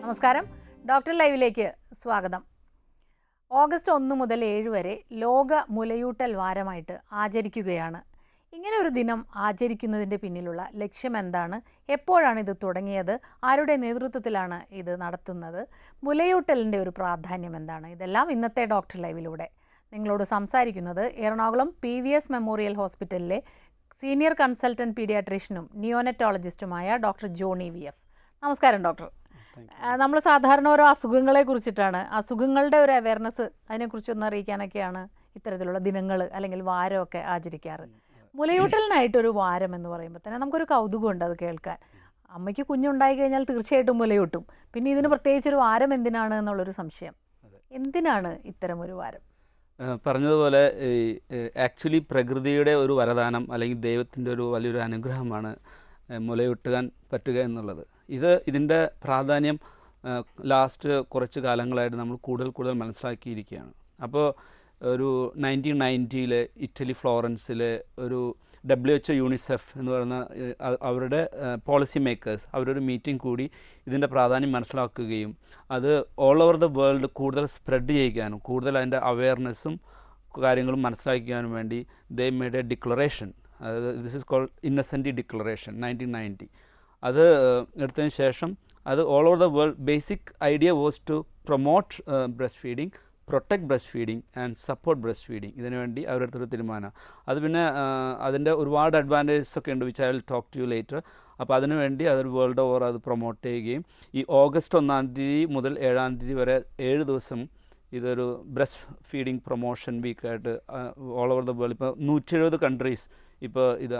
നമസ്കാരം, ഡോക്ടർ ലൈവിലേക്ക് സ്വാഗതം. ഓഗസ്റ്റ് 1 മുതൽ 7 വരെ ലോക മുലയൂട്ടൽ വാരമായിട്ട് ആചരിക്കുകയാണ്. ഇങ്ങനെ ഒരു ദിനം ആചരിക്കുന്നതിൻ്റെ പിന്നിലുള്ള ലക്ഷ്യം എന്താണ്? എപ്പോഴാണ് ഇത് തുടങ്ങിയത്? ആരുടെ നേതൃത്വത്തിലാണ് ഇത് നടത്തുന്നത്? മുലയൂട്ടലിൻ്റെ ഒരു പ്രാധാന്യം എന്താണ്? ഇതെല്ലാം ഇന്നത്തെ ഡോക്ടർ ലൈവിലൂടെ നിങ്ങളോട് സംസാരിക്കുന്നത് എറണാകുളം PVS മെമ്മോറിയൽ ഹോസ്പിറ്റലിലെ സീനിയർ കൺസൾട്ടൻറ്റ് പീഡിയാട്രീഷ്യനും നിയോനെറ്റോളജിസ്റ്റുമായ ഡോക്ടർ ജോണി VF. നമസ്കാരം ഡോക്ടർ. നമ്മൾ സാധാരണ ഓരോ അസുഖങ്ങളെ കുറിച്ചിട്ടാണ്, അസുഖങ്ങളുടെ ഒരു അവയർനെസ് അതിനെക്കുറിച്ചൊന്ന് അറിയിക്കാനൊക്കെയാണ് ഇത്തരത്തിലുള്ള ദിനങ്ങൾ അല്ലെങ്കിൽ വാരമൊക്കെ ആചരിക്കാറ്. മുലയൂട്ടലിനായിട്ടൊരു വാരം എന്ന് പറയുമ്പോൾ തന്നെ നമുക്കൊരു കൗതുകമുണ്ട് അത് കേൾക്കാൻ. അമ്മയ്ക്ക് കുഞ്ഞുണ്ടായി കഴിഞ്ഞാൽ തീർച്ചയായിട്ടും മുലയൂട്ടും. പിന്നെ ഇതിന് പ്രത്യേകിച്ചൊരു വാരം എന്തിനാണ് എന്നുള്ളൊരു സംശയം. എന്തിനാണ് ഇത്തരമൊരു വാരം? പറഞ്ഞതുപോലെ ആക്ച്വലി പ്രകൃതിയുടെ ഒരു വരദാനം അല്ലെങ്കിൽ ദൈവത്തിൻ്റെ ഒരു വലിയൊരു അനുഗ്രഹമാണ് മുലയൂട്ടുവാൻ പറ്റുക എന്നുള്ളത്. ഇതിൻ്റെ പ്രാധാന്യം ലാസ്റ്റ് കുറച്ച് കാലങ്ങളായിട്ട് നമ്മൾ കൂടുതൽ മനസ്സിലാക്കിയിരിക്കുകയാണ്. അപ്പോൾ ഒരു 1990 ഇറ്റലി ഫ്ലോറൻസിൽ ഒരു WHO UNICEF എന്ന് പറയുന്ന അവരുടെ പോളിസി മേക്കേഴ്സ് അവരൊരു മീറ്റിംഗ് കൂടി ഇതിൻ്റെ പ്രാധാന്യം മനസ്സിലാക്കുകയും അത് ഓൾ ഓവർ ദ വേൾഡ് കൂടുതൽ സ്പ്രെഡ് ചെയ്യിക്കാനും കൂടുതൽ അതിൻ്റെ അവയർനെസ്സും കാര്യങ്ങളും മനസ്സിലാക്കാനും വേണ്ടി ദേ മേഡ് എ ഡിക്ലറേഷൻ. അതായത് this is called Innocenti declaration 1990. അത് എടുത്തതിന് ശേഷം അത് all over the world basic idea was to promote breast feeding, protect breast feeding and support breast feeding. ഇതിനു വേണ്ടി അവരെടുത്തൊരു തീരുമാനം. അത് പിന്നെ അതിൻ്റെ ഒരുപാട് അഡ്വാൻറ്റേജസ് ഒക്കെ ഉണ്ട്, which I will talk to you later. അപ്പോൾ അതിനുവേണ്ടി അതൊരു വേൾഡ് ഓവർ അത് പ്രൊമോട്ട് ചെയ്യുകയും ഈ ഓഗസ്റ്റ് 1 മുതൽ 7 വരെ 7 ദിവസം ഇതൊരു ബ്രസ്റ്റ് ഫീഡിങ് പ്രൊമോഷൻ വീക്കായിട്ട് ഓൾ ഓവർ ദ വേൾഡ് ഇപ്പോൾ 170 കൺട്രീസ് ഇപ്പോൾ ഇത്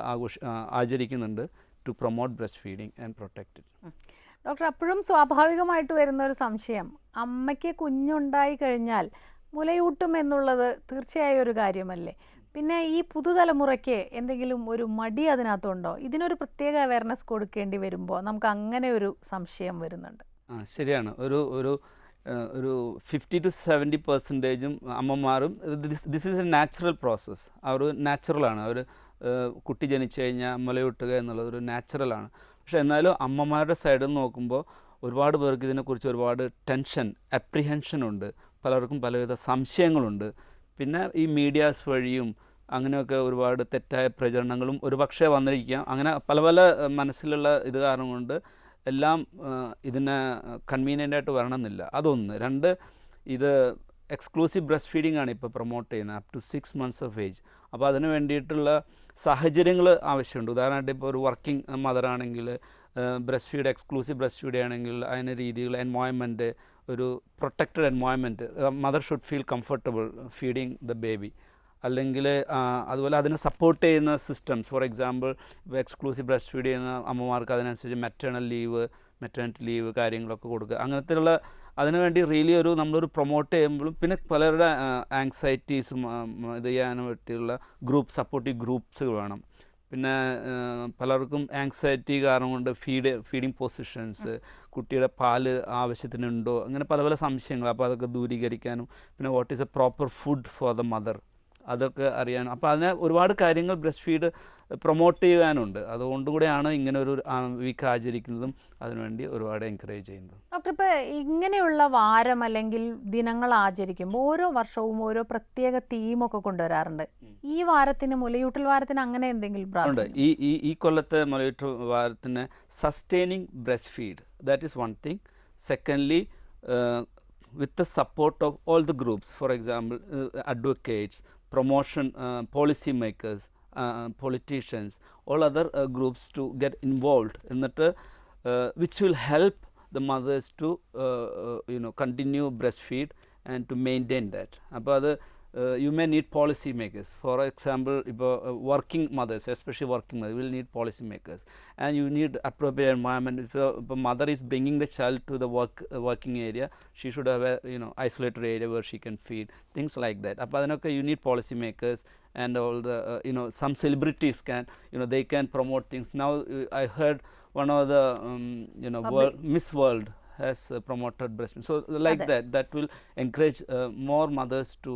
ആചരിക്കുന്നുണ്ട് to promote breast feeding and protect it. Doctor, അപ്പോഴും സ്വാഭാവികമായിട്ട് വരുന്ന ഒരു സംശയം, അമ്മയ്ക്ക് കുഞ്ഞുണ്ടായി കഴിഞ്ഞാൽ മുലയൂട്ടും എന്നുള്ളത് തീർച്ചയായും ഒരു കാര്യമല്ലേ? പിന്നെ ഈ പുതുതലമുറയ്ക്ക് എന്തെങ്കിലും ഒരു മടി അതിനകത്തുണ്ടോ? ഇതിനൊരു പ്രത്യേക അവയർനെസ് കൊടുക്കേണ്ടി വരുമ്പോൾ നമുക്ക് അങ്ങനെ ഒരു സംശയം വരുന്നുണ്ട്. ശരിയാണ്. ഒരു 50 to 70% അമ്മമാരും this is a natural process. അവർ നാച്ചുറലാണ്. അവർ കുട്ടി ജനിച്ചു കഴിഞ്ഞാൽ മുലയൂട്ടുക എന്നുള്ളത് ഒരു നാച്ചുറലാണ്. പക്ഷേ എന്നാലും അമ്മമാരുടെ സൈഡിൽ നിന്ന് നോക്കുമ്പോൾ ഒരുപാട് പേർക്ക് ഇതിനെക്കുറിച്ച് ഒരുപാട് ടെൻഷൻ, അപ്രിഹെൻഷനുണ്ട്. പലർക്കും പലവിധ സംശയങ്ങളുണ്ട്. പിന്നെ ഈ മീഡിയാസ് വഴിയും അങ്ങനെയൊക്കെ ഒരുപാട് തെറ്റായ പ്രചരണങ്ങളും ഒരുപക്ഷെ വന്നിരിക്കാം. അങ്ങനെ പല മനസ്സിലുള്ള ഇത് കാരണം കൊണ്ട് എല്ലാം ഇതിന് കൺവീനിയൻ്റായിട്ട് വരണമെന്നില്ല. അതൊന്ന്. 2, ഇത് എക്സ്ക്ലൂസീവ് ബ്രസ്റ്റ് ഫീഡിംഗ് ആണ് ഇപ്പോൾ പ്രൊമോട്ട് ചെയ്യുന്നത് up to 6 months of age. അപ്പോൾ അതിന് വേണ്ടിയിട്ടുള്ള സാഹചര്യങ്ങൾ ആവശ്യമുണ്ട്. ഉദാഹരണമായിട്ട് ഇപ്പോൾ ഒരു വർക്കിംഗ് മദറാണെങ്കിൽ breast feed, exclusive breast feed ആണെങ്കിൽ അതിന് രീതികൾ, എൻവയോൺമെൻറ്റ്, ഒരു protected environment, mother should feel comfortable feeding the baby. അല്ലെങ്കിൽ അതുപോലെ അതിനെ സപ്പോർട്ട് ചെയ്യുന്ന സിസ്റ്റംസ്, ഫോർ എക്സാമ്പിൾ ഇപ്പോൾ എക്സ്ക്ലൂസീവ് ബ്രസ്റ്റ് ഫീഡ് ചെയ്യുന്ന അമ്മമാർക്ക് അതിനനുസരിച്ച് മെറ്റേണിറ്റി ലീവ് കാര്യങ്ങളൊക്കെ കൊടുക്കുക. അങ്ങനത്തെയുള്ള അതിനുവേണ്ടി റിയലി നമ്മളൊരു പ്രൊമോട്ട് ചെയ്യുമ്പോഴും പിന്നെ പലരുടെ ആങ്സൈറ്റീസും ഇത് ചെയ്യാനും പറ്റിയുള്ള സപ്പോർട്ടീവ് ഗ്രൂപ്പ്സ് വേണം. പിന്നെ പലർക്കും ആങ്സൈറ്റി കാരണം കൊണ്ട് ഫീഡിങ് പൊസിഷൻസ്, കുട്ടിയുടെ പാല് ആവശ്യത്തിനുണ്ടോ, അങ്ങനെ പല സംശയങ്ങൾ. അപ്പോൾ അതൊക്കെ ദൂരീകരിക്കാനും പിന്നെ what is A proper food for the mother അതൊക്കെ അറിയാനും. അപ്പോൾ അതിന് ഒരുപാട് കാര്യങ്ങൾ ബ്രസ്റ്റ് ഫീഡ് പ്രൊമോട്ട് ചെയ്യാനുണ്ട്. അതുകൊണ്ടുകൂടെയാണ് ഇങ്ങനെ ഒരു വീക്ക് ആചരിക്കുന്നതും അതിനുവേണ്ടി ഒരുപാട് എൻകറേജ് ചെയ്യുന്നത്. ഡോക്ടർ, ഇപ്പോൾ ഇങ്ങനെയുള്ള വാരം അല്ലെങ്കിൽ ദിനങ്ങൾ ആചരിക്കുമ്പോൾ ഓരോ വർഷവും ഓരോ പ്രത്യേക തീമൊക്കെ കൊണ്ടുവരാറുണ്ട്. ഈ വാരത്തിന്, മുലയൂട്ടൽ വാരത്തിന് അങ്ങനെ എന്തെങ്കിലും ഉണ്ട്? ഈ കൊല്ലത്തെ മുലയൂട്ടൽ വാരത്തിന് sustaining breast feed, that is one thing. Secondly, with the support of all the groups, for example advocates, promotion policy makers, politicians, all other groups to get involved in that, which will help the mothers to continue breastfeed and to maintain that. Appo you may need policy makers. For example, working mothers, especially working mothers, will need policy makers, and you need appropriate environment. If a mother is bringing the child to the working area, she should have a isolated area where she can feed, things like that. Appo you need policy makers, and all the some celebrities can they can promote things. Now I heard one of the Miss World has promoted breastfeeding. So like that will encourage more mothers to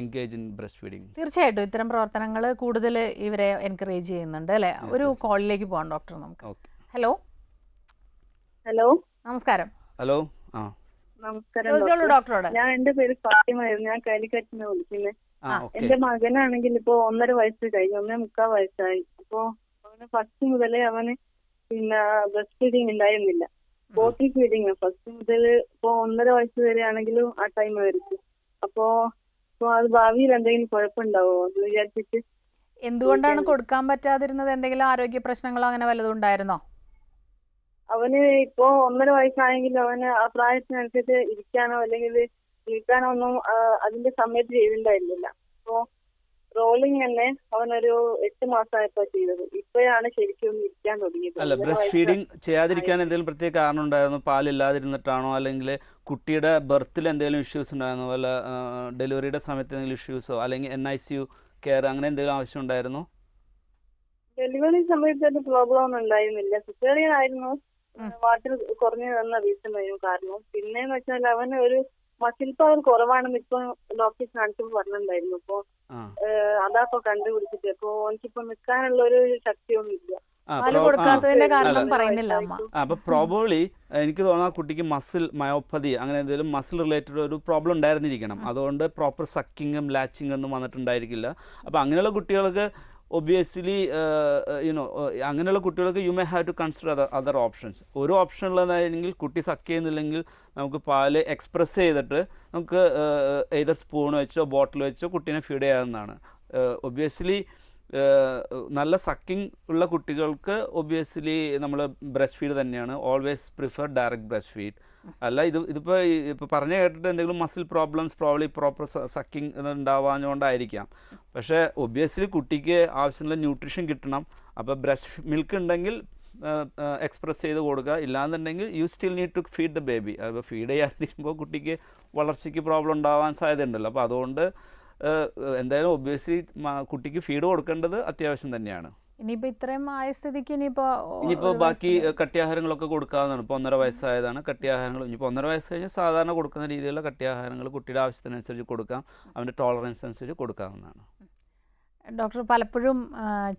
engage in breastfeeding. തീർച്ചയായിട്ടും ഇത്തരം പ്രവർത്തനങ്ങൾ കൂടുതൽ ഇവരെ encourage ചെയ്യുന്നുണ്ട് അല്ലേ? ഒരു കോളിലേക്ക് പോകാം ഡോക്ടർ നമുക്ക്. ഹലോ, ഹലോ, നമസ്കാരം. ഹലോ. ആ നമസ്കാരം ചോദിച്ചോളൂ ഡോക്ടർ. ഡോക്ടറോട്. എന്റെ പേര് ഫാത്തിമായിരുന്നു. ഞാൻ കാലിക്കറ്റിൽ നിന്ന് വിളിക്കുന്നത്. ഓക്കെ. എന്റെ മകനാണെങ്കിൽ ഇപ്പൊ 1.5 വയസ്സ് കഴിഞ്ഞു, 1.25 വയസ്സായി. അപ്പൊ അവന് ഫസ്റ്റ് മുതലേ അവന് പിന്നെ ബ്രസ്റ്റ് ഫീഡിങ് ഉണ്ടായിരുന്നില്ല, ബോട്ടിൽ ഫീഡിങ് ഫസ്റ്റ് മുതൽ. ഇപ്പൊ 1.5 വയസ്സ് വരെ ആണെങ്കിലും ആ ടൈം ആയിരിക്കും. അപ്പൊ അത് ഭാവിയിൽ എന്തെങ്കിലും കുഴപ്പമുണ്ടാവോ എന്ന് വിചാരിച്ചിട്ട്. എന്തുകൊണ്ടാണ് കൊടുക്കാൻ പറ്റാതിരുന്നത്? എന്തെങ്കിലും ആരോഗ്യ പ്രശ്നങ്ങളോ അങ്ങനെ വല്ലതും ഉണ്ടായിരുന്നോ? അവന് ഇപ്പൊ 1.5 വയസ്സായെങ്കിലും അവന് ആ പ്രായത്തിനനുസരിച്ച് ഇരിക്കാനോ അല്ലെങ്കിൽ നിൽക്കാനോ ഒന്നും അതിന്റെ സമയത്ത് ചെയ്തിട്ടുണ്ടായിരുന്നില്ല. അപ്പൊ റോളിംഗ് തന്നെ അവനൊരു 8 മാസമായപ്പോ ചെയ്തത്. ഇപ്പോഴാണ് ശരിക്കും ഇരിക്കാൻ തുടങ്ങിയത്. അല്ല, ബ്രസ്റ്റ് ഫീഡിങ് ചെയ്യാതിരിക്കാൻ എന്തെങ്കിലും പ്രത്യേക കാരണം ഉണ്ടായിരുന്നു? പാലില്ലാതിരുന്നിട്ടാണോ, അല്ലെങ്കിൽ കുട്ടിയുടെ ബർത്തിൽ എന്തെങ്കിലും ഇഷ്യൂസ് ഉണ്ടായിരുന്നോ, വല്ല ഡെലിവറിയുടെ സമയത്ത് എന്തെങ്കിലും ഇഷ്യൂസോ, അല്ലെങ്കിൽ NICU കെയർ അങ്ങനെ എന്തെങ്കിലും ആവശ്യം ഉണ്ടായിരുന്നോ? ഡെലിവറി സമയത്ത് പ്രോബ്ലം ഒന്നും ഉണ്ടായിരുന്നില്ല. സിസേറിയൻ ആയിരുന്നു. വാട്ടർ കുറഞ്ഞു വന്ന റീസൺ ആയിരുന്നു കാരണം. പിന്നെന്ന് വെച്ചാൽ അവന് ഒരു മസിൽ പവർ കുറവാണെന്ന് ഇപ്പൊ ഡോക്ടറെ കാണിച്ചപ്പോൾ പറഞ്ഞിട്ടുണ്ടായിരുന്നു. അപ്പൊ അതാപ്പൊ കണ്ടുപിടിച്ചിട്ട് അപ്പൊ എനിക്കിപ്പോ നിൽക്കാനുള്ള ഒരു ശക്തിയൊന്നും ഇല്ല. കൊടുക്കാത്തതിന്റെ കാരണം പറയുന്നില്ല അമ്മ. അപ്പോൾ പ്രോബബ്ലി എനിക്ക് തോന്നുന്നു ആ കുട്ടിക്ക് മസിൽ മയോപ്പതി അങ്ങനെ എന്തെങ്കിലും മസിൽ റിലേറ്റഡ് ഒരു പ്രോബ്ലം ഉണ്ടായിരുന്നിരിക്കണം. അതുകൊണ്ട് പ്രോപ്പർ സക്കിങ്ങും ലാച്ചിങ്ങും ഒന്നും വന്നിട്ടുണ്ടായിരിക്കില്ല. അപ്പോൾ അങ്ങനെയുള്ള കുട്ടികൾക്ക് ഒബിയസ്ലി അങ്ങനെയുള്ള കുട്ടികൾക്ക് you may have to consider other options. ഒരു ഓപ്ഷൻ ഉള്ളതാണെങ്കിൽ കുട്ടി സക്ക് ചെയ്യുന്നില്ലെങ്കിൽ നമുക്ക് പാല് എക്സ്പ്രസ് ചെയ്തിട്ട് നമുക്ക് ഏതർ സ്പൂൺ വെച്ചോ ബോട്ടിൽ വെച്ചോ കുട്ടീനെ ഫീഡ് ചെയ്യാവുന്നതാണ്. ഒബിയസ്ലി നല്ല സക്കിങ് ഉള്ള കുട്ടികൾക്ക് ഒബിയസ്ലി നമ്മൾ ബ്രസ്റ്റ് ഫീഡ് തന്നെയാണ് always prefer direct breast feed. അല്ല ഇപ്പോൾ പറഞ്ഞു കേട്ടിട്ട് എന്തെങ്കിലും muscle problems probably proper sucking ഉണ്ടാവാഞ്ഞുകൊണ്ടായിരിക്കാം. പക്ഷേ ഒബിയസ്ലി കുട്ടിക്ക് ആവശ്യമുള്ള ന്യൂട്രീഷൻ കിട്ടണം. അപ്പോൾ ബ്രസ്റ്റ് മിൽക്ക് ഉണ്ടെങ്കിൽ എക്സ്പ്രസ് ചെയ്ത് കൊടുക്കുക. ഇല്ലാന്നുണ്ടെങ്കിൽ you still need to feed the baby. അപ്പോൾ ഫീഡ് ചെയ്യാതിരിക്കുമ്പോൾ കുട്ടിക്ക് വളർച്ചയ്ക്ക് പ്രോബ്ലം ഉണ്ടാവാൻ സാധ്യതയുണ്ടല്ലോ. അപ്പോൾ അതുകൊണ്ട് എന്തായാലും ഒബ്വിയസ്ലി കുട്ടിക്ക് ഫീഡ് കൊടുക്കേണ്ടത് അത്യാവശ്യം തന്നെയാണ്. ഇനിയിപ്പോൾ ഇത്രയും ആയ സ്ഥിതിക്ക് ഇനിയിപ്പോൾ ബാക്കി കട്ടിയാഹാരങ്ങളൊക്കെ കൊടുക്കാവുന്നതാണ്. ഇപ്പോൾ 1.5 വയസ്സായതാണ്. കട്ടിയാഹാരങ്ങൾ ഇനിയിപ്പോൾ 1.5 വയസ്സ് കഴിഞ്ഞാൽ സാധാരണ കൊടുക്കുന്ന രീതിയിലുള്ള കട്ടിയാഹാരങ്ങൾ കുട്ടിയുടെ ആവശ്യത്തിനനുസരിച്ച് കൊടുക്കാം, അവൻ്റെ ടോളറൻസ് അനുസരിച്ച് കൊടുക്കാവുന്നതാണ്. ഡോക്ടർ, പലപ്പോഴും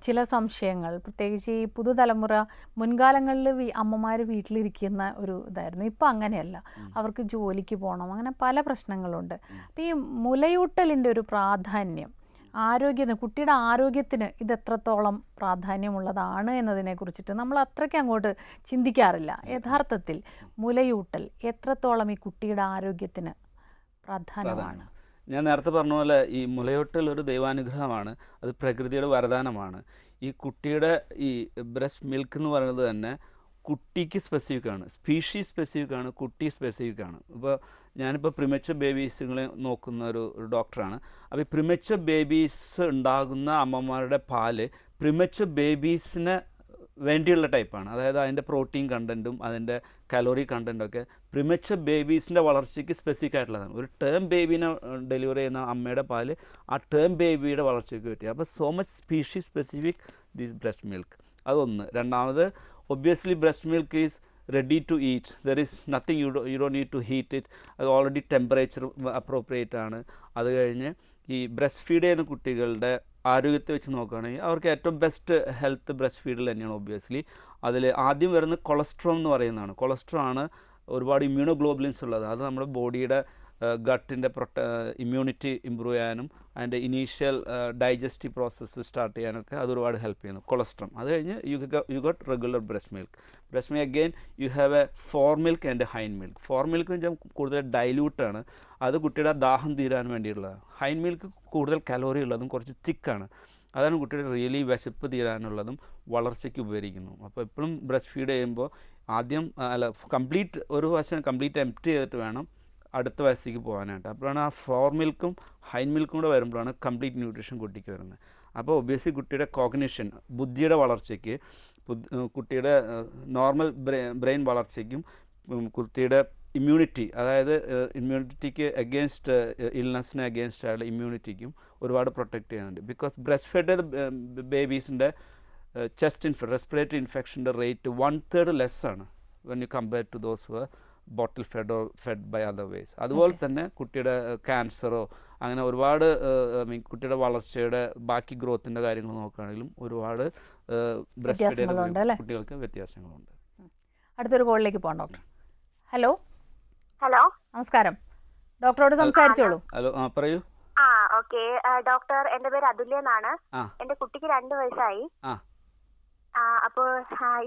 ചില സംശയങ്ങൾ, പ്രത്യേകിച്ച് ഈ പുതുതലമുറ മുൻകാലങ്ങളിൽ അമ്മമാർ വീട്ടിലിരിക്കുന്ന ഒരു ഇതായിരുന്നു. ഇപ്പോൾ അങ്ങനെയല്ല, അവർക്ക് ജോലിക്ക് പോകണം, അങ്ങനെ പല പ്രശ്നങ്ങളുണ്ട്. അപ്പോൾ ഈ മുലയൂട്ടലിൻ്റെ ഒരു പ്രാധാന്യം കുട്ടിയുടെ ആരോഗ്യത്തിന് ഇത് എത്രത്തോളം പ്രാധാന്യമുള്ളതാണ് എന്നതിനെ കുറിച്ചിട്ട് നമ്മൾ അത്രയ്ക്ക് അങ്ങോട്ട് ചിന്തിക്കാറില്ല. യഥാർത്ഥത്തിൽ മുലയൂട്ടൽ എത്രത്തോളം ഈ കുട്ടിയുടെ ആരോഗ്യത്തിന് പ്രാധാന്യമാണ്? ഞാൻ നേരത്തെ പറഞ്ഞ പോലെ ഈ മുലയൂട്ടൽ ഒരു ദൈവാനുഗ്രഹമാണ്, അത് പ്രകൃതിയുടെ വരദാനമാണ്. ഈ കുട്ടിയുടെ ഈ ബ്രസ്റ്റ് മിൽക്ക് എന്ന് പറയുന്നത് തന്നെ കുട്ടിക്ക് സ്പെസിഫിക്കാണ്, സ്പീഷീസ് സ്പെസിഫിക്കാണ്, കുട്ടി സ്പെസിഫിക്കാണ്. ഇപ്പോൾ ഞാനിപ്പോൾ പ്രിമച്വർ ബേബീസുകളെ നോക്കുന്ന ഒരു ഡോക്ടറാണ്. അപ്പോൾ ഈ പ്രിമച്വർ ബേബീസ് ഉണ്ടാകുന്ന അമ്മമാരുടെ പാല് പ്രിമച്വർ ബേബീസിന് വേണ്ടിയുള്ള ടൈപ്പാണ്. അതായത് അതിൻ്റെ പ്രോട്ടീൻ കണ്ടൻറ്റും അതിൻ്റെ കലോറി കണ്ടൻറ്റൊക്കെ പ്രിമച്വർ ബേബീസിൻ്റെ വളർച്ചയ്ക്ക് സ്പെസിഫിക് ആയിട്ടുള്ളതാണ്. ഒരു ടേം ബേബീനെ ഡെലിവറി ചെയ്യുന്ന അമ്മയുടെ പാല് ആ ടേം ബേബിയുടെ വളർച്ചയ്ക്ക് പറ്റി. അപ്പോൾ so much species specific these breast milk. അതൊന്ന്. രണ്ടാമത്, obviously breast milk is ready to eat. There is nothing you don't need to heat it. അത് ഓൾറെഡി ടെമ്പറേച്ചർ അപ്രോപ്രിയേറ്റ് ആണ്. അത് കഴിഞ്ഞ് ഈ ബ്രസ്റ്റ് ഫീഡ് ചെയ്യുന്ന കുട്ടികളുടെ ആരോഗ്യത്തെ വെച്ച് നോക്കുകയാണെങ്കിൽ അവർക്ക് ഏറ്റവും ബെസ്റ്റ് ഹെൽത്ത് ബ്രസ്റ്റ് ഫീഡിൽ തന്നെയാണ്. ഒബ്വിയസ്ലി അതിൽ ആദ്യം വരുന്ന കൊളസ്ട്രോൾ എന്ന് പറയുന്നതാണ്. കൊളസ്ട്രോൾ ആണ് ഒരുപാട് ഇമ്മ്യൂണോഗ്ലോബുലിൻസ് ഉള്ളത്. അത് നമ്മുടെ ബോഡിയുടെ ഗട്ടിൻ്റെ ഇമ്മ്യൂണിറ്റി ഇമ്പ്രൂവ് ചെയ്യാനും അതിൻ്റെ ഇനീഷ്യൽ ഡൈജസ്റ്റീവ് പ്രോസസ്സ് സ്റ്റാർട്ട് ചെയ്യാനൊക്കെ അത് ഒരുപാട് ഹെൽപ്പ് ചെയ്യുന്നു, കൊളസ്ട്രോൾ. അത് കഴിഞ്ഞ് you got regular breast milk. Breast milk again you have a fore milk and hind milk. Fore milk എന്ന് വെച്ചാൽ കൂടുതൽ ഡൈല്യൂട്ടാണ്, അത് കുട്ടിയുടെ ദാഹം തീരാൻ വേണ്ടിയുള്ളതാണ്. ഹൈൻ മിൽക്ക് കൂടുതൽ കലോറി ഉള്ളതും കുറച്ച് തിക്കാണ്, അതാണ് കുട്ടിയുടെ റിയലി വിശപ്പ് തീരാനുള്ളതും വളർച്ചയ്ക്ക് ഉപകരിക്കുന്നു. അപ്പോൾ എപ്പോഴും ബ്രസ്റ്റ് ഫീഡ് ചെയ്യുമ്പോൾ ആദ്യം കംപ്ലീറ്റ് ഒരു വശം കംപ്ലീറ്റ് എംപ്റ്റി ചെയ്തിട്ട് വേണം അടുത്ത വയസ്സിലേക്ക് പോകാനായിട്ട്. അപ്പോഴാണ് ആ ഫോർ മിൽക്കും ഹൈൻ മിൽക്കും കൂടെ വരുമ്പോഴാണ് കംപ്ലീറ്റ് ന്യൂട്രീഷൻ കുട്ടിക്ക് വരുന്നത്. അപ്പോൾ ഒബ്വിയസ്ലി കുട്ടിയുടെ കോഗ്നിഷൻ, ബുദ്ധിയുടെ വളർച്ചയ്ക്ക്, കുട്ടിയുടെ നോർമൽ ബ്രെയിൻ വളർച്ചയ്ക്കും, കുട്ടിയുടെ ഇമ്മ്യൂണിറ്റി, അതായത് ഇമ്മ്യൂണിറ്റിക്ക് അഗെയിൻസ്റ്റ് ഇൽനെസ്സിന് അഗെയിൻസ്റ്റ് ആയുള്ള ഇമ്മ്യൂണിറ്റിക്കും ഒരുപാട് പ്രൊട്ടക്റ്റ് ചെയ്യുന്നുണ്ട്. ബിക്കോസ് ബ്രസ്റ്റ് ഫെഡ് ബേബീസിൻ്റെ ചെസ്റ്റ് റെസ്പിറേറ്ററി ഇൻഫെക്ഷൻ്റെ റേറ്റ് 1/3 ലെസ്സാണ് when you compare to those who are bottle fed or fed by other ways. അതുപോലെ തന്നെ കുട്ടിയുടെ ക്യാൻസറോ അങ്ങനെ ഒരുപാട് കുട്ടിയുടെ വളർച്ചയുടെ ബാക്കി ഗ്രോത്തിൻ്റെ കാര്യങ്ങൾ നോക്കുകയാണെങ്കിലും ഒരുപാട് ബ്രസ്റ്റ് ഫെഡ് കുട്ടികൾക്ക് വ്യത്യാസങ്ങളുണ്ട്. അടുത്തൊരു കോളിലേക്ക് പോകാം ഡോക്ടർ. ഹലോ. ഹലോ നമസ്കാരം. ഡോക്ടറോട് സംസാരിച്ചോളൂ. ഹലോ, പറയൂ. ഓക്കെ ഡോക്ടർ, എന്റെ പേര് അതുല്യ എന്നാണ്. ആ. എന്റെ കുട്ടിക്ക് 2 വയസ്സായി. ആ. അപ്പോൾ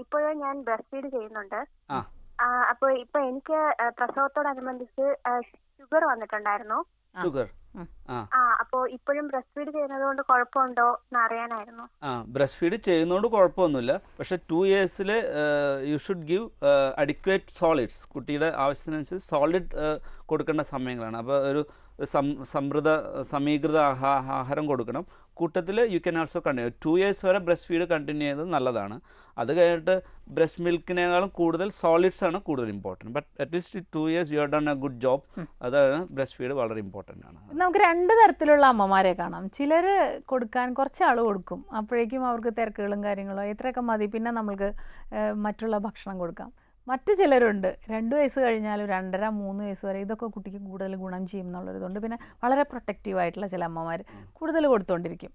ഇപ്പോഴും ഞാൻ ബ്രസ്റ്റ് ഫീഡ് ചെയ്യുന്നുണ്ട്. ആ. അപ്പോൾ ഇപ്പൊ എനിക്ക് പ്രസവത്തോടനുബന്ധിച്ച് ഷുഗർ വന്നിട്ടുണ്ടായിരുന്നു. ഷുഗർ. അപ്പോൾ ഇപ്പോഴും ബ്രസ്റ്റ് ഫീഡ് ചെയ്യുന്നത് കൊണ്ട് കുഴപ്പമുണ്ടോ എന്ന് അറിയാനായിരുന്നു. ബ്രസ്റ്റ് ഫീഡ് ചെയ്യുന്നതുകൊണ്ട് കുഴപ്പമൊന്നുമില്ല. പക്ഷേ 2 years you should give adequate solids. കുട്ടിയുടെ ആവശ്യത്തിനനുസരിച്ച് സോളിഡ് കൊടുക്കേണ്ട സമയങ്ങളാണ്. അപ്പോൾ ഒരു സമീകൃത ആഹാരം കൊടുക്കണം. കൂട്ടത്തിൽ you can also continue 2 years വരെ ബ്രസ്റ്റ് ഫീഡ് കണ്ടിന്യൂ ചെയ്യുന്നത് നല്ലതാണ്. അത് കഴിഞ്ഞിട്ട് ബ്രസ്റ്റ് മിൽക്കിനേക്കാളും കൂടുതൽ സോളിഡ്സ് ആണ് കൂടുതൽ important. But at least 2 years you have done A good job. അതാണ് ബ്രസ്റ്റ് ഫീഡ് വളരെ ഇമ്പോർട്ടൻ്റ് ആണ്. നമുക്ക് 2 തരത്തിലുള്ള അമ്മമാരെ കാണാം. ചിലർ കൊടുക്കാൻ കുറച്ച് ആൾ കൊടുക്കും, അപ്പോഴേക്കും അവർക്ക് തിരക്കുകളും കാര്യങ്ങളോ ഇത്രയൊക്കെ മതി, പിന്നെ നമ്മൾക്ക് മറ്റുള്ള ഭക്ഷണം കൊടുക്കാം. മറ്റു ചിലരുണ്ട് 2 വയസ്സ് കഴിഞ്ഞാലും 2.5 3 വയസ്സ് വരെ ഇതൊക്കെ കുട്ടിക്ക് കൂടുതൽ ഗുണം ചെയ്യും എന്നുള്ളൊരിതുകൊണ്ട് പിന്നെ വളരെ പ്രൊട്ടക്റ്റീവായിട്ടുള്ള ചില അമ്മമാർ കൂടുതൽ കൊടുത്തുകൊണ്ടിരിക്കും.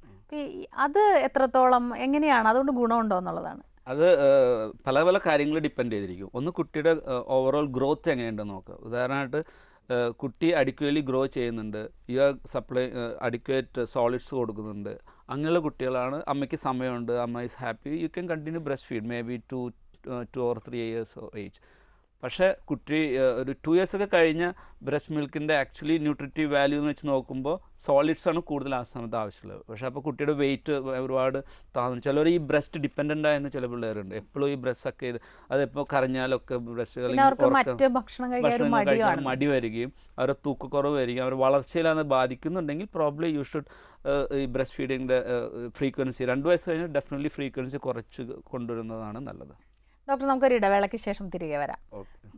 അത് എത്രത്തോളം എങ്ങനെയാണ്, അതുകൊണ്ട് ഗുണമുണ്ടോ എന്നുള്ളതാണ്. അത് പല പല കാര്യങ്ങൾ ഡിപ്പെൻഡ് ചെയ്തിരിക്കും. ഒന്ന് കുട്ടിയുടെ ഓവറോൾ ഗ്രോത്ത് എങ്ങനെയുണ്ടെന്ന് നോക്കുക. ഉദാഹരണമായിട്ട് കുട്ടി അഡിക്വേറ്റ്ലി ഗ്രോ ചെയ്യുന്നുണ്ട്, you are supply adequate solids കൊടുക്കുന്നുണ്ട്, അങ്ങനെയുള്ള കുട്ടികളാണ് അമ്മയ്ക്ക് സമയമുണ്ട്, അമ്മ is happy, you can continue breast feed may be 2 or 3 years age. പക്ഷേ കുട്ടി ഒരു 2 years ഒക്കെ കഴിഞ്ഞ ബ്രസ്റ്റ് മിൽക്കിൻ്റെ ആക്ച്വലി ന്യൂട്രിറ്റീവ് വാല്യൂ എന്ന് വെച്ച് നോക്കുമ്പോൾ സോളിഡ്സ് ആണ് കൂടുതൽ ആ സമയത്ത് ആവശ്യമുള്ളത്. പക്ഷേ അപ്പോൾ കുട്ടിയുടെ വെയിറ്റ് ഒരുപാട് താഴ്ന്നു. ചിലർ ഈ ബ്രസ്റ്റ് ഡിപ്പെൻഡൻ്റ് ആയെന്ന് ചില പിള്ളേരുണ്ട്. എപ്പോഴും ഈ ബ്രസ്റ്റ് ഒക്കെ ചെയ്ത് അതെപ്പോൾ കരഞ്ഞാലൊക്കെ ബ്രസ്റ്റ് ഭക്ഷണം കഴിക്കാൻ മടി വരികയും അവരുടെ തൂക്കക്കുറവ് വരികയും അവരുടെ വളർച്ചയിൽ അത് ബാധിക്കുന്നുണ്ടെങ്കിൽ പ്രോബ്ലി യു ഷുഡ് ഈ ബ്രസ്റ്റ് ഫീഡിങ്ങിൻ്റെ ഫ്രീക്വൻസി 2 വയസ്സ് കഴിഞ്ഞാൽ ഡെഫിനറ്റ്ലി ഫ്രീക്വൻസി കുറച്ച് കൊണ്ടുവരുന്നതാണ് നല്ലത്. ഡോക്ടർ, നമുക്കൊരു ഇടവേളയ്ക്ക് ശേഷം തിരികെ വരാം.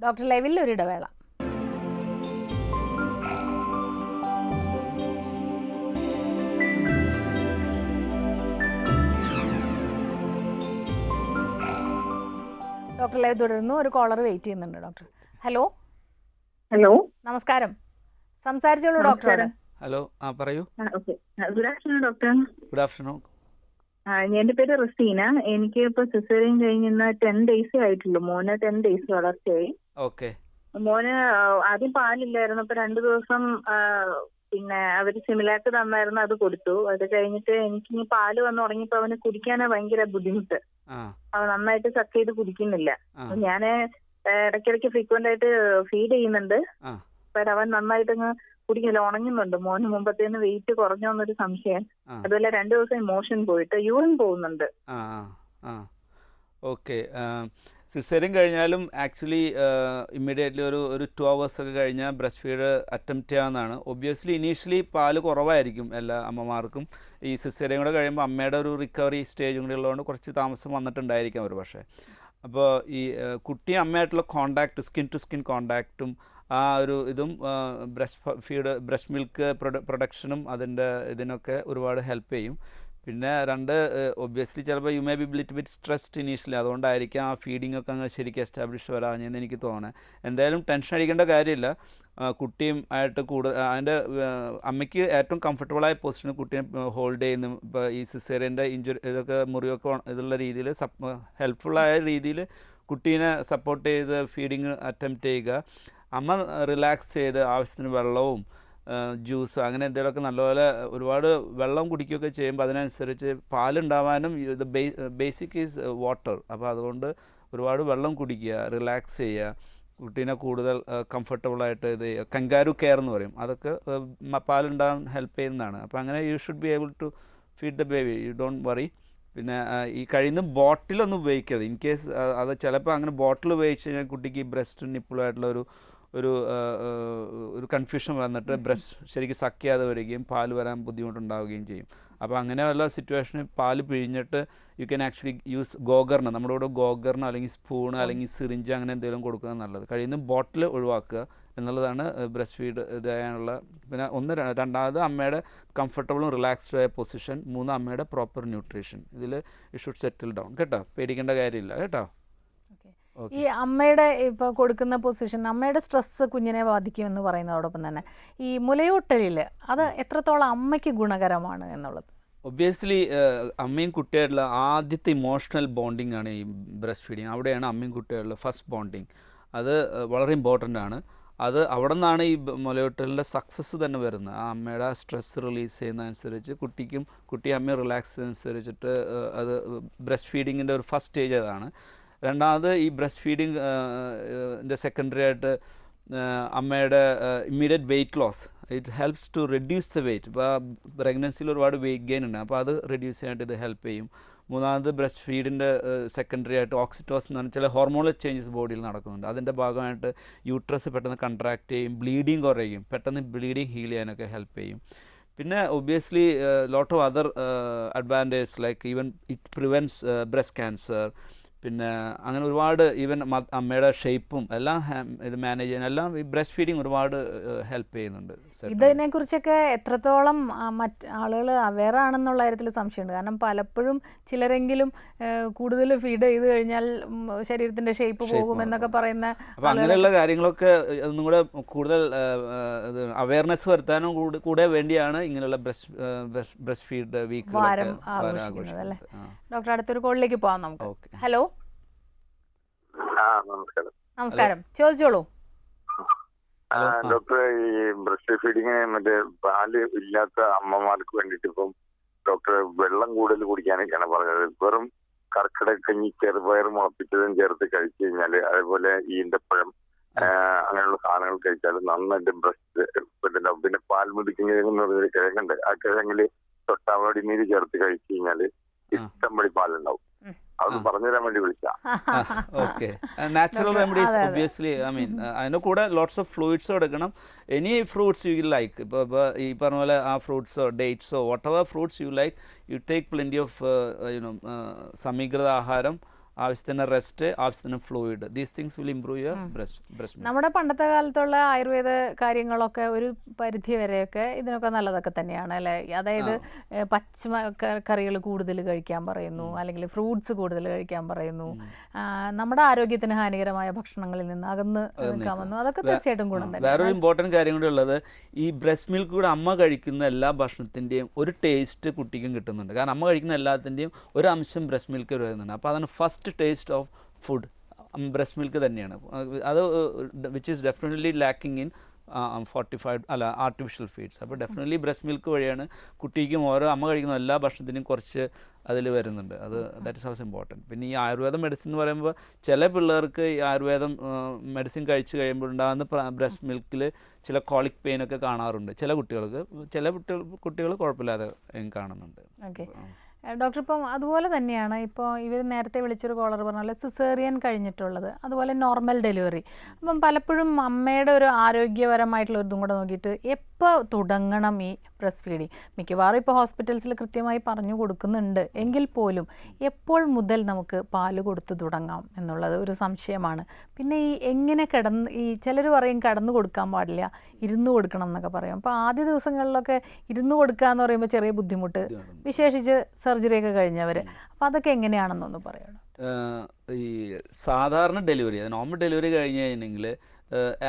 ഡോക്ടർ ലൈവിൽ ഒരു ഇടവേള. ഡോക്ടർ ലൈവ് തുടരുന്നു. ഒരു കോളർ വെയിറ്റ് ചെയ്യുന്നുണ്ട്. Doctor hello. ഹലോ, നമസ്കാരം. സംസാരിച്ചോളൂ ഡോക്ടറോട്. ഹലോ, പറയൂ. Good afternoon doctor. Good afternoon. എന്റെ പേര് റസീന. എനിക്ക് ഇപ്പൊ സിസേറിയൻ കഴിഞ്ഞ 10 days ആയിട്ടുള്ളൂ. മോന് 10 days വളർച്ചയായി. ഓക്കെ. മോന് ആദ്യം പാലില്ലായിരുന്നു. അപ്പൊ 2 ദിവസം പിന്നെ അവര് സിമിലാക്ക് തന്നായിരുന്നു, അത് കൊടുത്തു. അത് കഴിഞ്ഞിട്ട് എനിക്ക് ഇനി പാല് വന്ന് തുടങ്ങിയപ്പോ അവന് കുടിക്കാനാ ഭയങ്കര ബുദ്ധിമുട്ട്. അവൻ നന്നായിട്ട് സക്ക് ചെയ്ത് കുടിക്കുന്നില്ല. ഞാന് ഇടയ്ക്കിടയ്ക്ക് ഫ്രീക്വന്റ് ആയിട്ട് ഫീഡ് ചെയ്യുന്നുണ്ട്. അവൻ നന്നായിട്ടങ്ങ് കുടിക്കില്ല, ഉണങ്ങുന്നുണ്ട്. മോന് മുമ്പത്തേന്ന് വെയിറ്റ് കുറഞ്ഞോ എന്നൊരു സംശയം. അതുപോലെ 2 ദിവസം മോഷൻ പോയിട്ട് യൂറിൻ പോകുന്നുണ്ട്. ഓക്കെ. സിസേറിയൻ കഴിഞ്ഞാലും ആക്ച്വലി ഇമ്മീഡിയറ്റ്ലി ഒരു 2 hours ഒക്കെ കഴിഞ്ഞാൽ ബ്രസ്റ്റ് ഫീഡ് അറ്റംപ്റ്റ് ചെയ്യാവുന്നതാണ്. ഒബ്വിയസ്ലി ഇനീഷ്യലി പാല് കുറവായിരിക്കും എല്ലാ അമ്മമാർക്കും. ഈ സിസേറിയൻ കൂടെ കഴിയുമ്പോൾ അമ്മയുടെ ഒരു റിക്കവറി സ്റ്റേജും കൂടി ഉള്ളതുകൊണ്ട് കുറച്ച് താമസം വന്നിട്ടുണ്ടായിരിക്കാം ഒരു പക്ഷേ. അപ്പോൾ ഈ കുട്ടി അമ്മയായിട്ടുള്ള കോണ്ടാക്ട്, സ്കിൻ ടു സ്കിൻ കോണ്ടാക്റ്റും ആ ഒരു ഇതും ബ്രസ്റ്റ് മിൽക്ക് പ്രൊഡക്ഷനും ഇതിനൊക്കെ ഒരുപാട് ഹെൽപ്പ് ചെയ്യും. പിന്നെ 2 ഒബ്വിയസ്ലി ചിലപ്പോൾ you may be little bit stressed initially, അതുകൊണ്ടായിരിക്കും ആ ഫീഡിംഗ് ഒക്കെ അങ്ങ് ശരിക്കും എസ്റ്റാബ്ലിഷ് വരാഞ്ഞെന്ന് എനിക്ക് തോന്നുന്നത്. എന്തായാലും ടെൻഷൻ അടിക്കേണ്ട കാര്യമില്ല. കുട്ടിയും ആയിട്ട് അതിൻ്റെ അമ്മയ്ക്ക് ഏറ്റവും കംഫർട്ടബിളായ പൊസിഷന് കുട്ടിയെ ഹോൾഡ് ചെയ്യുന്നു. ഇപ്പോൾ ഈ സിസേറിയൻ്റെ ഇഞ്ചുറി ഇതൊക്കെ മുറിവൊക്കെ ഇതുള്ള രീതിയിൽ ഹെൽപ്ഫുള്ളായ രീതിയിൽ കുട്ടീനെ സപ്പോർട്ട് ചെയ്ത് ഫീഡിങ് അറ്റംപ്റ്റ് ചെയ്യുക. അമ്മ റിലാക്സ് ചെയ്ത് ആവശ്യത്തിന് വെള്ളവും ജ്യൂസ് അങ്ങനെ എന്തെങ്കിലുമൊക്കെ നല്ലപോലെ ഒരുപാട് വെള്ളം കുടിക്കുകയൊക്കെ ചെയ്യുമ്പോൾ അതിനനുസരിച്ച് പാലുണ്ടാവാനും ഇത് ബേസിക് ഈസ് വാട്ടർ. അപ്പോൾ അതുകൊണ്ട് ഒരുപാട് വെള്ളം കുടിക്കുക, റിലാക്സ് ചെയ്യുക, കുട്ടീനെ കൂടുതൽ കംഫർട്ടബിളായിട്ട് ഇത് ചെയ്യുക. കങ്കാരു കെയർ എന്ന് പറയും, അതൊക്കെ പാലുണ്ടാകാൻ ഹെൽപ്പ് ചെയ്യുന്നതാണ്. അപ്പോൾ അങ്ങനെ you should be able to feed the baby, you don't worry. പിന്നെ ഈ കഴിയുന്ന ബോട്ടിലൊന്നും ഉപയോഗിക്കരുത്. ഇൻ കേസ് അത് ചിലപ്പോൾ അങ്ങനെ ബോട്ടിൽ ഉപയോഗിച്ച് കഴിഞ്ഞാൽ കുട്ടിക്ക് ബ്രസ്റ്റ് നിപ്പിളായിട്ടുള്ള ഒരു കൺഫ്യൂഷൻ വന്നിട്ട് ബ്രസ്റ്റ് ശരിക്കും സക്ക് ചെയ്യാതെ വരികയും പാല് വരാൻ ബുദ്ധിമുട്ടുണ്ടാവുകയും ചെയ്യും. അപ്പോൾ അങ്ങനെയുള്ള സിറ്റുവേഷനിൽ പാല് പിഴിഞ്ഞിട്ട് യു ക്യാൻ ആക്ച്വലി യൂസ് ഗോഗറിന്, നമ്മുടെ കൂടെ ഗോഗറിന് അല്ലെങ്കിൽ സ്പൂണ് അല്ലെങ്കിൽ സിറിഞ്ച് അങ്ങനെ എന്തെങ്കിലും കൊടുക്കുന്നത് നല്ലത്. കഴിയുന്ന ബോട്ടിൽ ഒഴിവാക്കുക എന്നുള്ളതാണ് ബ്രസ്റ്റ് ഫീഡ് ഇതായുള്ള. പിന്നെ രണ്ടാമത് അമ്മയുടെ കംഫർട്ടബിളും റിലാക്സ്ഡ് ആയ പൊസിഷൻ. 3 അമ്മയുടെ പ്രോപ്പർ ന്യൂട്രീഷൻ. ഇതിൽ യു ഷുഡ് സെറ്റിൽ ഡൗൺ. കേട്ടോ, പേടിക്കേണ്ട കാര്യമില്ല കേട്ടോ. ഈ അമ്മയുടെ ഇപ്പോൾ കൊടുക്കുന്ന പൊസിഷൻ, അമ്മയുടെ സ്ട്രെസ്സ് കുഞ്ഞിനെ ബാധിക്കുമെന്ന് പറയുന്നതോടൊപ്പം തന്നെ ഈ മുലയൂട്ടലിൽ അത് എത്രത്തോളം അമ്മയ്ക്ക് ഗുണകരമാണ് എന്നുള്ളത്. ഒബ്വിയസ്ലി അമ്മയും കുട്ടിയായിട്ടുള്ള ആദ്യത്തെ ഇമോഷണൽ ബോണ്ടിങ് ആണ് ഈ ബ്രസ്റ്റ് ഫീഡിങ്. അവിടെയാണ് അമ്മയും കുട്ടിയായിട്ടുള്ള ഫസ്റ്റ് ബോണ്ടിങ്. അത് വളരെ ഇമ്പോർട്ടൻ്റ് ആണ്. അത് അവിടെ നിന്നാണ് ഈ മുലയൂട്ടലിൻ്റെ സക്സസ് തന്നെ വരുന്നത്. ആ അമ്മയുടെ സ്ട്രെസ് റിലീസ് ചെയ്യുന്നതനുസരിച്ച് കുട്ടി അമ്മയെ റിലാക്സ് ചെയ്യുന്നതനുസരിച്ചിട്ട് അത് ബ്രസ്റ്റ് ഫീഡിങ്ങിൻ്റെ ഒരു ഫസ്റ്റ് സ്റ്റേജ് അതാണ്. രണ്ടാമത് ഈ ബ്രസ്റ്റ് ഫീഡിങ് സെക്കൻഡറി ആയിട്ട് അമ്മയുടെ immediate weight loss, it helps to reduce the weight. ഇപ്പോൾ പ്രഗ്നൻസിയിൽ ഒരുപാട് വെയിറ്റ് ഗെയിൻ ഉണ്ട്, അപ്പോൾ അത് റെഡ്യൂസ് ചെയ്യാനായിട്ട് ഇത് ഹെൽപ്പ് ചെയ്യും. മൂന്നാമത് ബ്രസ്റ്റ് ഫീഡിൻ്റെ സെക്കൻഡറി ആയിട്ട് ഓക്സിറ്റോസിൻ എന്ന് പറഞ്ഞാൽ ചില ഹോർമോണൽ ചേഞ്ചസ് ബോഡിയിൽ നടക്കുന്നുണ്ട്. അതിൻ്റെ ഭാഗമായിട്ട് യൂട്രസ് പെട്ടെന്ന് കൺട്രാക്ട് ചെയ്യും, ബ്ലീഡിങ് കുറയും, പെട്ടെന്ന് ബ്ലീഡിങ് ഹീൽ ചെയ്യാനൊക്കെ ഹെൽപ്പ് ചെയ്യും. പിന്നെ obviously lot of other advantage like even it prevents breast cancer. പിന്നെ അങ്ങനെ ഒരുപാട് ഈവൻ അമ്മയുടെ ഷേപ്പും എല്ലാം ഇത് മാനേജ് ചെയ്യാൻ എല്ലാം ഈ ബ്രസ്റ്റ് ഫീഡിങ് ഒരുപാട് ഹെൽപ്പ് ചെയ്യുന്നുണ്ട്. ഇതിനെക്കുറിച്ചൊക്കെ എത്രത്തോളം മറ്റ് ആളുകൾ അവെയർ ആണെന്നുള്ള കാര്യത്തിൽ സംശയമുണ്ട്. കാരണം പലപ്പോഴും ചിലരെങ്കിലും കൂടുതൽ ഫീഡ് ചെയ്ത് കഴിഞ്ഞാൽ ശരീരത്തിൻ്റെ ഷേപ്പ് പോകും എന്നൊക്കെ പറയുന്ന, അപ്പോൾ അങ്ങനെയുള്ള കാര്യങ്ങളൊക്കെ ഒന്നും കൂടെ കൂടുതൽ അവയർനെസ് വരുത്താനും കൂടെ വേണ്ടിയാണ് ഇങ്ങനെയുള്ള ബ്രസ്റ്റ് ഫീഡ് വീക്ക് വാരം ആഘോഷിക്കുന്നത് അല്ലേ. ഡോക്ടർ, അടുത്തൊരു കോളിലേക്ക് പോകാം നമുക്ക്. ഹലോ, നമസ്കാരം, ചോദിച്ചോളൂ. ഡോക്ടർ, ഈ ബ്രസ്റ്റ് ഫീഡിങ്ങിന് മറ്റേ പാല് ഇല്ലാത്ത അമ്മമാർക്ക് വേണ്ടിയിട്ട് ഇപ്പം ഡോക്ടർ വെള്ളം കൂടുതൽ കുടിക്കാനൊക്കെയാണ് പറഞ്ഞത്. വെറും കർക്കിടക്കഞ്ഞി ചെറുപയർ മുളപ്പിച്ചതും ചേർത്ത് കഴിച്ചു കഴിഞ്ഞാല്, അതേപോലെ ഈന്തപ്പഴം അങ്ങനെയുള്ള സാധനങ്ങൾ കഴിച്ചാൽ നന്നായിട്ട് ബ്രസ്റ്റ് പിന്നെ പാൽമുതിക്കുന്ന പറഞ്ഞൊരു കിഴങ്ങുണ്ട്. ആ കിഴങ്ങില് തൊട്ടാവാടി നീര് ചേർത്ത് കഴിച്ചു കഴിഞ്ഞാല് ഇഷ്ടംപടി പാലുണ്ടാവും. അത് പറഞ്ഞുതരാൻ വേണ്ടി വിളിച്ചാ. Okay, natural remedies obviously. I mean അതിൻ്റെ കൂടെ ലോട്ട്സ് ഓഫ് ഫ്ലൂയിഡ്സും എടുക്കണം. എനി ഫ്രൂട്ട്സ് യു ലൈക്ക്, ഇപ്പോൾ ഈ പറഞ്ഞ പോലെ ആ ഫ്രൂട്ട്സോ ഡേറ്റ്സോ whatever fruits you like, you take plenty of സമീകൃത ആഹാരം, ആവശ്യത്തിന് റെസ്റ്റ്, ആവശ്യത്തിന് fluid. These things will improve your breast. നമ്മുടെ പണ്ടത്തെ കാലത്തുള്ള ആയുർവേദ കാര്യങ്ങളൊക്കെ ഒരു പരിധി വരെയൊക്കെ ഇതിനൊക്കെ നല്ലതൊക്കെ തന്നെയാണ് അല്ലേ. അതായത് പച്ചക്കറികൾ കൂടുതൽ കഴിക്കാൻ പറയുന്നു, അല്ലെങ്കിൽ ഫ്രൂട്ട്സ് കൂടുതൽ കഴിക്കാൻ പറയുന്നു, നമ്മുടെ ആരോഗ്യത്തിന് ഹാനികരമായ ഭക്ഷണങ്ങളിൽ നിന്ന് അകന്ന് നിൽക്കാമെന്നു, അതൊക്കെ തീർച്ചയായിട്ടും ഗുണം തന്നെ. വേറൊരു ഇമ്പോർട്ടൻറ്റ് കാര്യം കൂടെ ഉള്ളത്, ഈ ബ്രസ്റ്റ് മിൽക്ക് കൂടെ അമ്മ കഴിക്കുന്ന എല്ലാ ഭക്ഷണത്തിൻ്റെയും ഒരു ടേസ്റ്റ് കുട്ടിക്കും കിട്ടുന്നുണ്ട്. കാരണം അമ്മ കഴിക്കുന്ന എല്ലാത്തിൻ്റെയും ഒരു അംശം ബ്രസ്റ്റ് മിൽക്ക് വരുന്നുണ്ട്. അപ്പോൾ അതാണ് first taste of food breast milk തന്നെയാണ്. അത് which is definitely lacking in artificial feeds. അപ്പോൾ ഡെഫിനറ്റ്ലി ബ്രസ്റ്റ് മിൽക്ക് വഴിയാണ് കുട്ടിക്കും ഓരോ അമ്മ കഴിക്കുന്ന എല്ലാ ഭക്ഷണത്തിനും കുറച്ച് അതിൽ വരുന്നുണ്ട്. അത് ദാറ്റ് ഇസ് ഓൾസോ ഇമ്പോർട്ടൻറ്റ്. പിന്നെ ഈ ആയുർവേദ മെഡിസിൻ എന്ന് പറയുമ്പോൾ ചില പിള്ളേർക്ക് ഈ ആയുർവേദം മെഡിസിൻ കഴിച്ച് കഴിയുമ്പോൾ ഉണ്ടാകുന്ന ബ്രസ്റ്റ് മിൽക്കിൽ ചില കോളിക് പെയിനൊക്കെ കാണാറുണ്ട്. ചില കുട്ടികൾ കുഴപ്പമില്ലാതെ കാണുന്നുണ്ട്. ഓക്കെ ഡോക്ടർ, ഇപ്പം അതുപോലെ തന്നെയാണ് ഇപ്പോൾ ഇവർ നേരത്തെ വിളിച്ചൊരു കോളർ പറഞ്ഞാൽ സിസേറിയൻ കഴിഞ്ഞിട്ടുള്ളത്, അതുപോലെ നോർമൽ ഡെലിവറി. അപ്പം പലപ്പോഴും അമ്മയുടെ ഒരു ആരോഗ്യപരമായിട്ടുള്ള ഇതും കൂടെ നോക്കിയിട്ട് എപ്പോൾ തുടങ്ങണം ഈ ബ്രസ്റ്റ് ഫീഡിങ്? മിക്കവാറും ഇപ്പോൾ ഹോസ്പിറ്റൽസിൽ കൃത്യമായി പറഞ്ഞു കൊടുക്കുന്നുണ്ട്, എങ്കിൽ പോലും എപ്പോൾ മുതൽ നമുക്ക് പാല് കൊടുത്ത് തുടങ്ങാം എന്നുള്ളത് ഒരു സംശയമാണ്. പിന്നെ ഈ എങ്ങനെ ഈ ചിലർ പറയും കിടന്നു കൊടുക്കാൻ പാടില്ല, ഇരുന്ന് കൊടുക്കണം എന്നൊക്കെ പറയും. അപ്പോൾ ആദ്യ ദിവസങ്ങളിലൊക്കെ ഇരുന്ന് കൊടുക്കുക എന്ന് പറയുമ്പോൾ ചെറിയ ബുദ്ധിമുട്ട്, വിശേഷിച്ച് സർജറിയൊക്കെ കഴിഞ്ഞവർ. അപ്പോൾ അതൊക്കെ എങ്ങനെയാണെന്നൊന്ന് പറയണം. ഈ സാധാരണ ഡെലിവറി, നോർമൽ ഡെലിവറി കഴിഞ്ഞ് കഴിഞ്ഞെങ്കിൽ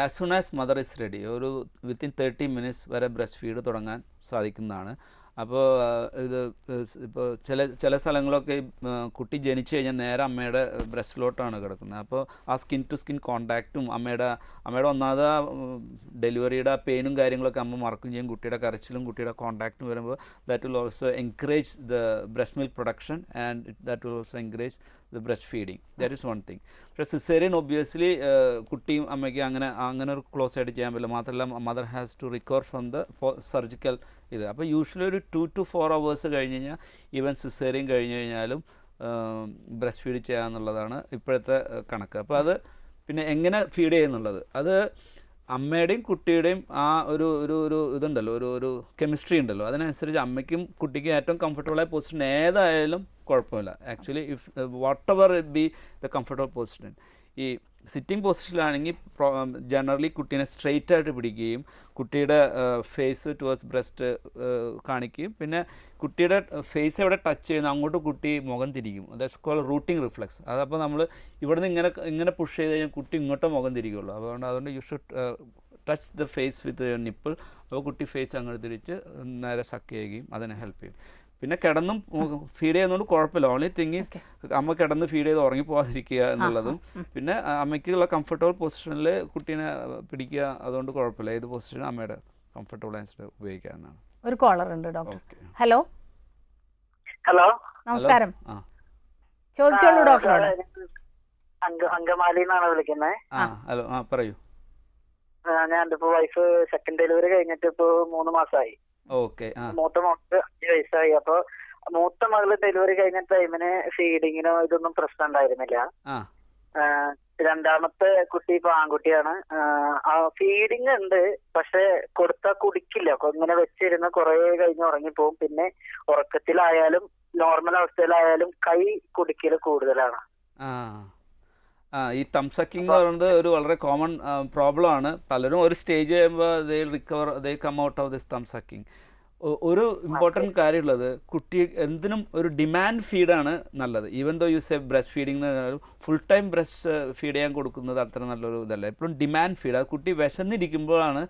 as soon as mother is ready, ഒരു വിത്തിൻ 30 minutes വരെ ബ്രസ്റ്റ് ഫീഡ് തുടങ്ങാൻ സാധിക്കുന്നതാണ്. അപ്പോൾ ഇത് ഇപ്പോൾ ചില സ്ഥലങ്ങളൊക്കെ കുട്ടി ജനിച്ചു കഴിഞ്ഞാൽ നേരെ അമ്മയുടെ ബ്രസ്റ്റിലോട്ടാണ് കിടക്കുന്നത്. അപ്പോൾ ആ സ്കിൻ ടു സ്കിൻ കോണ്ടാക്റ്റും അമ്മയുടെ ഒന്നാമത് ഡെലിവറിയുടെ പെയിനും കാര്യങ്ങളൊക്കെ അമ്മ മറക്കും ചെയ്യും. കുട്ടിയുടെ കരച്ചിലും കുട്ടിയുടെ കോണ്ടാക്റ്റും വരുമ്പോൾ that will also encourage the breast milk production and that will also encourage the breast feeding. That is one thing. പക്ഷേ സിസേറിയൻ ഒബ്വിയസ്ലി കുട്ടിയും അമ്മയ്ക്ക് അങ്ങനെ ഒരു ക്ലോസ് ആയിട്ട് ചെയ്യാൻ പറ്റില്ല. മാത്രമല്ല mother has to recover from the surgical ഇത്. അപ്പോൾ യൂഷ്വലി ഒരു 2 to 4 hours കഴിഞ്ഞ് കഴിഞ്ഞാൽ ഈവൻ സിസേറിയൻ കഴിഞ്ഞ് കഴിഞ്ഞാലും ബ്രസ്റ്റ് ഫീഡ് ചെയ്യാന്നുള്ളതാണ് ഇപ്പോഴത്തെ കണക്ക്. അപ്പോൾ അത് പിന്നെ എങ്ങനെ ഫീഡ് ചെയ്യുന്നുള്ളത്, അത് അമ്മയുടെയും കുട്ടിയുടെയും ആ ഒരു ഇതുണ്ടല്ലോ, ഒരു കെമിസ്ട്രി ഉണ്ടല്ലോ, അതിനനുസരിച്ച് അമ്മയ്ക്കും കുട്ടിക്കും ഏറ്റവും കംഫർട്ടബിളായ പൊസിഷൻ ഏതായാലും കുഴപ്പമില്ല. Actually if what ever it be the comfortable position. ഈ സിറ്റിംഗ് പൊസിഷനിലാണെങ്കിൽ ജനറലി കുട്ടീനെ സ്ട്രെയിറ്റ് ആയിട്ട് പിടിക്കുകയും കുട്ടിയുടെ ഫേസ് ടുവേഴ്സ് ബ്രസ്റ്റ് കാണിക്കുകയും പിന്നെ കുട്ടിയുടെ ഫേസ് എവിടെ ടച്ച് ചെയ്യുന്ന അങ്ങോട്ട് കുട്ടി മുഖം തിരിക്കും. That's called rooting reflex. അതപ്പോൾ നമ്മൾ ഇവിടുന്ന് ഇങ്ങനെ പുഷ് ചെയ്ത് കഴിഞ്ഞാൽ കുട്ടി ഇങ്ങോട്ടോ മുഖം തിരിക്കുള്ളൂ. അതുകൊണ്ട് you should touch the face with nipple. അപ്പോൾ കുട്ടി ഫേസ് അങ്ങോട്ട് തിരിച്ച് നേരെ സക്ക് ചെയ്യുകയും അതിനെ ഹെൽപ്പ് ചെയ്യും. പിന്നെ കിടന്നും ഫീഡ് ചെയ്യുന്നതുകൊണ്ട് കുഴപ്പമില്ല. ഓൺലി തിങ് ഈസ് അമ്മ കിടന്ന് ഫീഡ് ചെയ്ത് ഉറങ്ങി പോകാതിരിക്കുക എന്നുള്ളതും, പിന്നെ അമ്മയ്ക്കുള്ള കംഫർട്ടബിൾ പൊസിഷനിൽ കുട്ടീനെ പിടിക്കുക, അതുകൊണ്ട് കുഴപ്പമില്ല. ഏത് പൊസിഷനും അമ്മയുടെ കംഫർട്ടബിൾ അനുസരിച്ച് ഉപയോഗിക്കുക എന്നാണ്. ഒരു കോളർ ഉണ്ട് ഡോക്ടർ. ഹലോ ഹലോ, നമസ്കാരം. ചോദിച്ചോളൂ ഡോക്ടറോട്. അങ്കമാലി എന്നാണ് വിളിക്കുന്നത്. ഹലോ, പറയൂ. ഞാൻ ഇപ്പോ വൈഫ് സെക്കൻഡ് ഡെലിവറി കഴിഞ്ഞിട്ട് ഇപ്പോ 3 മാസമായി. ഓക്കെ. മൂത്ത മകൾക്ക് 5 വയസ്സായി. അപ്പൊ മൂത്ത മകള് ഡെലിവറി കഴിഞ്ഞ ടൈമിന് ഫീഡിങ്ങിനോ ഇതൊന്നും പ്രശ്നം ഉണ്ടായിരുന്നില്ല. രണ്ടാമത്തെ കുട്ടി ഇപ്പൊ ആൺകുട്ടിയാണ്. ഫീഡിങ് ഉണ്ട്, പക്ഷെ കൊടുത്താൽ കുടിക്കില്ല. ഇങ്ങനെ വെച്ചിരുന്ന് കുറെ കഴിഞ്ഞ് ഉറങ്ങിപ്പോവും. പിന്നെ ഉറക്കത്തിലായാലും നോർമൽ അവസ്ഥയിലായാലും കൈ കുടിക്കല് കൂടുതലാണ്. ഈ തംസക്കിംഗ് എന്ന് പറയുന്നത് ഒരു വളരെ കോമൺ പ്രോബ്ലം ആണ്. പലരും ഒരു സ്റ്റേജ് കഴിയുമ്പോൾ they come out of this thumb sucking. ഒരു ഇമ്പോർട്ടൻറ്റ് കാര്യമുള്ളത്, കുട്ടി എന്തിനും ഒരു ഡിമാൻഡ് ഫീഡാണ് നല്ലത്. Even though you say breast feeding എന്ന് പറഞ്ഞാൽ ഫുൾ ടൈം ബ്രസ്റ്റ് ഫീഡ് ചെയ്യാൻ കൊടുക്കുന്നത് അത്ര നല്ലൊരു ഇതല്ല. എപ്പോഴും ഡിമാൻഡ് ഫീഡ്, അത് കുട്ടി വിശന്നിരിക്കുമ്പോഴാണ്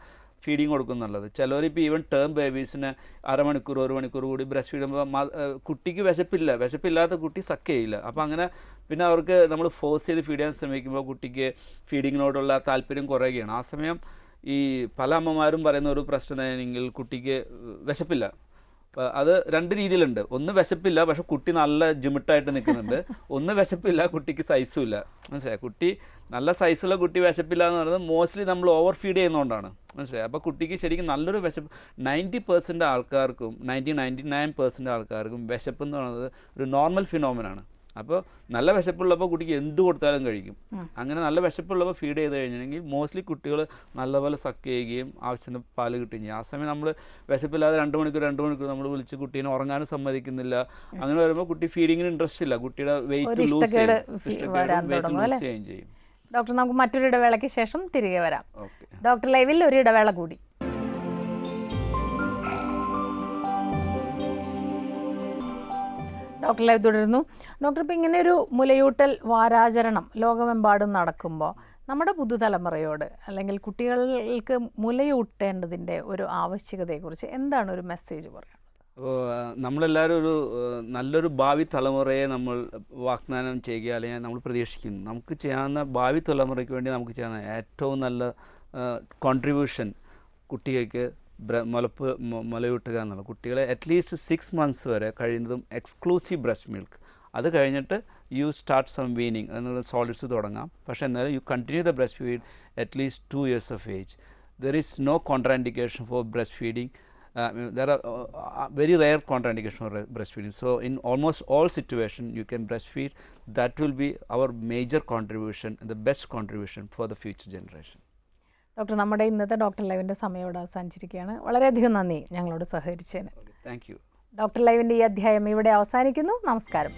ഫീഡിങ് കൊടുക്കുന്നുള്ളത്. ചിലവരിപ്പോൾ ഈവൻ ടേം ബേബീസിന് 1/2 മണിക്കൂർ 1 മണിക്കൂർ കൂടി ബ്രസ്റ്റ് ഫീഡ് ചെയ്യുമ്പോൾ കുട്ടിക്ക് വിശപ്പില്ലാത്ത കുട്ടി സക്ക് ചെയ്യില്ല. അപ്പോൾ അങ്ങനെ പിന്നെ അവർക്ക് നമ്മൾ ഫോഴ്സ് ചെയ്ത് ഫീഡ് ചെയ്യാൻ ശ്രമിക്കുമ്പോൾ കുട്ടിക്ക് ഫീഡിങ്ങിനോടുള്ള താല്പര്യം കുറയുകയാണ്. ആ സമയം ഈ പല അമ്മമാരും പറയുന്ന ഒരു പ്രശ്നം എന്താണെങ്കിൽ കുട്ടിക്ക് വിശപ്പില്ല. അത് 2 രീതിയിലുണ്ട്. ഒന്ന് വിശപ്പില്ല പക്ഷെ കുട്ടി നല്ല ജിമിട്ടായിട്ട് നിൽക്കുന്നുണ്ട്. ഒന്ന് വിശപ്പില്ല കുട്ടിക്ക് സൈസും ഇല്ല. മനസ്സിലായി? കുട്ടി നല്ല സൈസുള്ള കുട്ടി വിശപ്പില്ല എന്ന് പറയുന്നത് മോസ്റ്റ്ലി നമ്മൾ ഓവർ ഫീഡ് ചെയ്യുന്നതുകൊണ്ടാണ്. മനസ്സിലായി? അപ്പോൾ കുട്ടിക്ക് ശരിക്കും നല്ലൊരു വിശപ്പ് 90% ആൾക്കാർക്കും 99% ആൾക്കാർക്കും വിശപ്പ് എന്ന് പറയുന്നത് ഒരു നോർമൽ ഫിനോമിനാണ്. അപ്പോൾ നല്ല വിശപ്പുള്ളപ്പോൾ കുട്ടിക്ക് എന്ത് കൊടുത്താലും കഴിക്കും. അങ്ങനെ നല്ല വിശപ്പുള്ളപ്പോൾ ഫീഡ് ചെയ്ത് കഴിഞ്ഞിട്ടുണ്ടെങ്കിൽ മോസ്റ്റ്ലി കുട്ടികൾ നല്ലപോലെ സക്ക് ചെയ്യുകയും ആവശ്യത്തിന് പാല് കിട്ടുകയും ചെയ്യും. ആ സമയം നമ്മൾ വിശപ്പില്ലാതെ 2 മണിക്കൂർ നമ്മൾ വിളിച്ച് കുട്ടീനെ ഉറങ്ങാനും സമ്മതിക്കുന്നില്ല. അങ്ങനെ വരുമ്പോൾ കുട്ടി ഫീഡിങ്ങിന് ഇൻട്രസ്റ്റ് ഇല്ല. കുട്ടിയുടെ വെയിറ്റ് ലൂസ് ചെയ്യുകയും ചെയ്യും. ഡോക്ടർ, നമുക്ക് മറ്റൊരു ഇടവേളയ്ക്ക് ശേഷം തിരികെ വരാം. ഡോക്ടർ ലൈവിൽ ഒരു ഇടവേള കൂടി. ഡോക്ടർ ലൈവ് തുടരുന്നു. ഡോക്ടർ, ഇപ്പോൾ ഇങ്ങനെ ഒരു മുലയൂട്ടൽ വാരാചരണം ലോകമെമ്പാടും നടക്കുമ്പോൾ നമ്മുടെ പുതുതലമുറയോട് അല്ലെങ്കിൽ കുട്ടികൾക്ക് മുലയൂട്ടേണ്ടതിൻ്റെ ഒരു ആവശ്യകതയെക്കുറിച്ച് എന്താണ് ഒരു മെസ്സേജ് പറയുക? നമ്മളെല്ലാവരും ഒരു നല്ലൊരു ഭാവി തലമുറയെ നമ്മൾ വാഗ്ദാനം ചെയ്യുക, അല്ലെങ്കിൽ നമ്മൾ പ്രതീക്ഷിക്കുന്നു. നമുക്ക് ചെയ്യാവുന്ന ഭാവി തലമുറയ്ക്ക് വേണ്ടി നമുക്ക് ചെയ്യാവുന്ന ഏറ്റവും നല്ല കോൺട്രിബ്യൂഷൻ കുട്ടികൾക്ക് മുലയൂട്ടുക എന്നുള്ള. കുട്ടികളെ അറ്റ്ലീസ്റ്റ് 6 months വരെ കഴിയുന്നതും എക്സ്ക്ലൂസീവ് ബ്രസ്റ്റ് മിൽക്ക്. അത് കഴിഞ്ഞിട്ട് യു സ്റ്റാർട്ട് സം വീനിങ് എന്നുള്ള സോളിഡ്സ് തുടങ്ങാം. പക്ഷേ എന്നാലും you continue the breast feed at least 2 years of age. There is no contraindication for breastfeeding. There are very rare contraindication for breastfeeding. So in almost all situations you can breastfeed. That will be our major contribution and the best contribution for the future generation. Doctor, നമ്മുടെ ഇന്നത്തെ doctor ലൈവിൻ്റെ സമയോട് അവസാനിച്ചിരിക്കുകയാണ്. വളരെയധികം നന്ദി ഞങ്ങളോട് സഹകരിച്ചതിന്. Thank you. Doctor ലൈവിൻ്റെ ഈ അധ്യായം ഇവിടെ അവസാനിക്കുന്നു. നമസ്കാരം.